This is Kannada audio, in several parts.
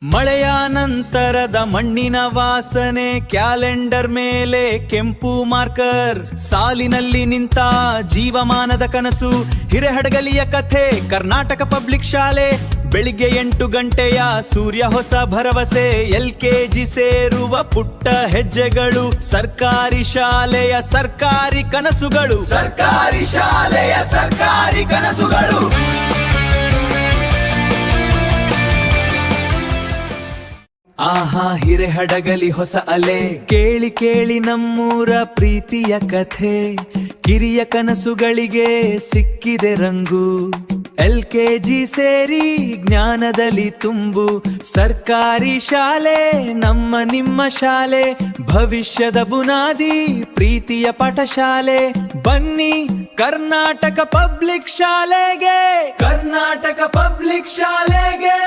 ಮಳೆಯ ನಂತರದ ಮಣ್ಣಿನ ವಾಸನೆ, ಕ್ಯಾಲೆಂಡರ್ ಮೇಲೆ ಕೆಂಪು ಮಾರ್ಕರ್, ಸಾಲಿನಲ್ಲಿ ನಿಂತ ಜೀವಮಾನದ ಕನಸು, ಹಿರೇಹಡಗಲಿಯ ಕಥೆ, ಕರ್ನಾಟಕ ಪಬ್ಲಿಕ್ ಶಾಲೆ. ಬೆಳಿಗ್ಗೆ 8 ಗಂಟೆಯ ಸೂರ್ಯ ಹೊಸ ಭರವಸೆ, LKG ಸೇರುವ ಪುಟ್ಟ ಹೆಜ್ಜೆಗಳು, ಸರ್ಕಾರಿ ಶಾಲೆಯ ಸರ್ಕಾರಿ ಕನಸುಗಳು, ಸರ್ಕಾರಿ ಶಾಲೆಯ ಸರ್ಕಾರಿ ಕನಸುಗಳು. ಆಹಾ ಹಿರೇಹಡಗಲಿ ಹೊಸ ಅಲೆ, ಕೇಳಿ ಕೇಳಿ ನಮ್ಮೂರ ಪ್ರೀತಿಯ ಕಥೆ, ಕಿರಿಯ ಕನಸುಗಳಿಗೆ ಸಿಕ್ಕಿದೆ ರಂಗು. LKG ಸೇರಿ ಜ್ಞಾನದಲ್ಲಿ ತುಂಬು, ಸರ್ಕಾರಿ ಶಾಲೆ ನಮ್ಮ ನಿಮ್ಮ ಶಾಲೆ, ಭವಿಷ್ಯದ ಬುನಾದಿ ಪ್ರೀತಿಯ ಪಾಠಶಾಲೆ. ಬನ್ನಿ ಕರ್ನಾಟಕ ಪಬ್ಲಿಕ್ ಶಾಲೆಗೆ, ಕರ್ನಾಟಕ ಪಬ್ಲಿಕ್ ಶಾಲೆಗೆ.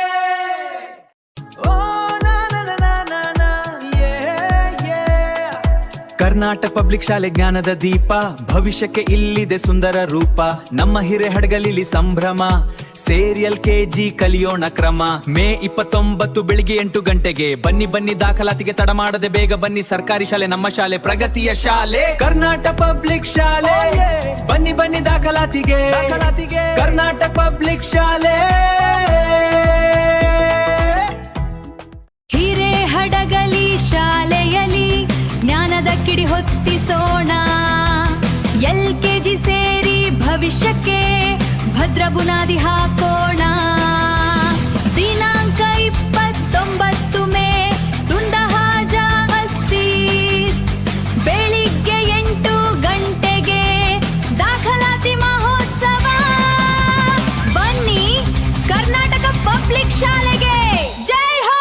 ಕರ್ನಾಟಕ ಪಬ್ಲಿಕ್ ಶಾಲೆ ಜ್ಞಾನದ ದೀಪ, ಭವಿಷ್ಯಕ್ಕೆ ಇಲ್ಲಿದೆ ಸುಂದರ ರೂಪ. ನಮ್ಮ ಹಿರೇಹಡಗಲಿಲಿ ಸಂಭ್ರಮ, ಸೇರಿ LKG ಕಲಿಯೋಣ ಕ್ರಮ. ಮೇ 29 ಬೆಳಿಗ್ಗೆ 8 ಗಂಟೆಗೆ ಬನ್ನಿ ಬನ್ನಿ, ದಾಖಲಾತಿಗೆ ತಡ ಮಾಡದೆ ಬೇಗ ಬನ್ನಿ. ಸರ್ಕಾರಿ ಶಾಲೆ ನಮ್ಮ ಶಾಲೆ, ಪ್ರಗತಿಯ ಶಾಲೆ, ಕರ್ನಾಟಕ ಪಬ್ಲಿಕ್ ಶಾಲೆ. ಬನ್ನಿ ಬನ್ನಿ ದಾಖಲಾತಿಗೆ, ಕರ್ನಾಟಕ ಪಬ್ಲಿಕ್ ಶಾಲೆ. ಹಿರೇಹಡಗಲಿ ಶಾಲೆಯಲ್ಲಿ ಜ್ಞಾನದ ಕಿಡಿ ಹೊತ್ತಿಸೋಣ. LKG ಸೇರಿ ಭವಿಷ್ಯಕ್ಕೆ ಭದ್ರ ಬುನಾದಿ ಹಾಕೋಣ. ದಿನಾಂಕ 29 ಮೇ, ತುಂದಹಾಜ ಅಸ್ಸೀಸ್, ಬೆಳಿಗ್ಗೆ 8 ಗಂಟೆಗೆ ದಾಖಲಾತಿ ಮಹೋತ್ಸವ. ಬನ್ನಿ ಕರ್ನಾಟಕ ಪಬ್ಲಿಕ್ ಶಾಲೆಗೆ, ಜೈ ಹೋ.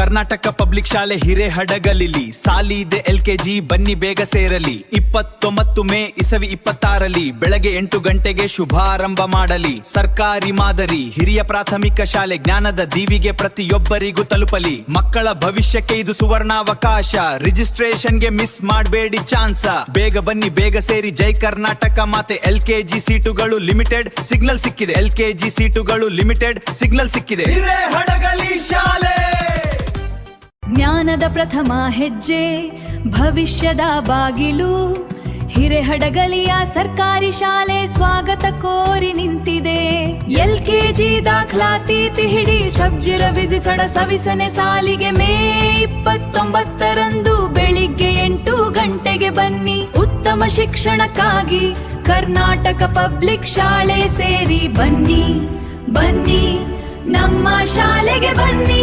ಕರ್ನಾಟಕ ಪಬ್ಲಿಕ್ ಶಾಲೆ ಹಿರೇಹಡಗಲಿಲಿ ಸಾಲಿದೆ LKG, ಬನ್ನಿ ಬೇಗ ಸೇರಲಿ. 29 ಮೇ ಇಸವಿ 26ರಲ್ಲಿ ಬೆಳಗ್ಗೆ 8 ಗಂಟೆಗೆ ಶುಭಾರಂಭ ಮಾಡಲಿ. ಸರ್ಕಾರಿ ಮಾದರಿ ಹಿರಿಯ ಪ್ರಾಥಮಿಕ ಶಾಲೆ, ಜ್ಞಾನದ ದೀವಿಗೆ ಪ್ರತಿಯೊಬ್ಬರಿಗೂ ತಲುಪಲಿ. ಮಕ್ಕಳ ಭವಿಷ್ಯಕ್ಕೆ ಇದು ಸುವರ್ಣಾವಕಾಶ, ರಿಜಿಸ್ಟ್ರೇಷನ್ಗೆ ಮಿಸ್ ಮಾಡಬೇಡಿ ಚಾನ್ಸ. ಬೇಗ ಬನ್ನಿ ಬೇಗ ಸೇರಿ, ಜೈ ಕರ್ನಾಟಕ ಮಾತೆ. LKG ಸೀಟುಗಳು ಲಿಮಿಟೆಡ್, ಸಿಗ್ನಲ್ ಸಿಕ್ಕಿದೆ. LKG ಸೀಟುಗಳು ಲಿಮಿಟೆಡ್, ಸಿಗ್ನಲ್ ಸಿಕ್ಕಿದೆ. ಹಿರೇಹಡಗಲಿ ಶಾಲೆ ಜ್ಞಾನದ ಪ್ರಥಮ ಹೆಜ್ಜೆ, ಭವಿಷ್ಯದ ಬಾಗಿಲು. ಹಿರೇಹಡಗಲಿಯ ಸರ್ಕಾರಿ ಶಾಲೆ ಸ್ವಾಗತ ಕೋರಿ ನಿಂತಿದೆ. LKG ದಾಖಲಾತಿ ತಿಹಿಡಿ, ಶಬ್ಜಿರ ವಿಜಿಸಡ ಸವಿಸನೆ ಸಾಲಿಗೆ. ಮೇ 29ರಂದು ಬೆಳಿಗ್ಗೆ 8 ಗಂಟೆಗೆ ಬನ್ನಿ. ಉತ್ತಮ ಶಿಕ್ಷಣಕ್ಕಾಗಿ ಕರ್ನಾಟಕ ಪಬ್ಲಿಕ್ ಶಾಲೆ ಸೇರಿ. ಬನ್ನಿ ಬನ್ನಿ ನಮ್ಮ ಶಾಲೆಗೆ ಬನ್ನಿ.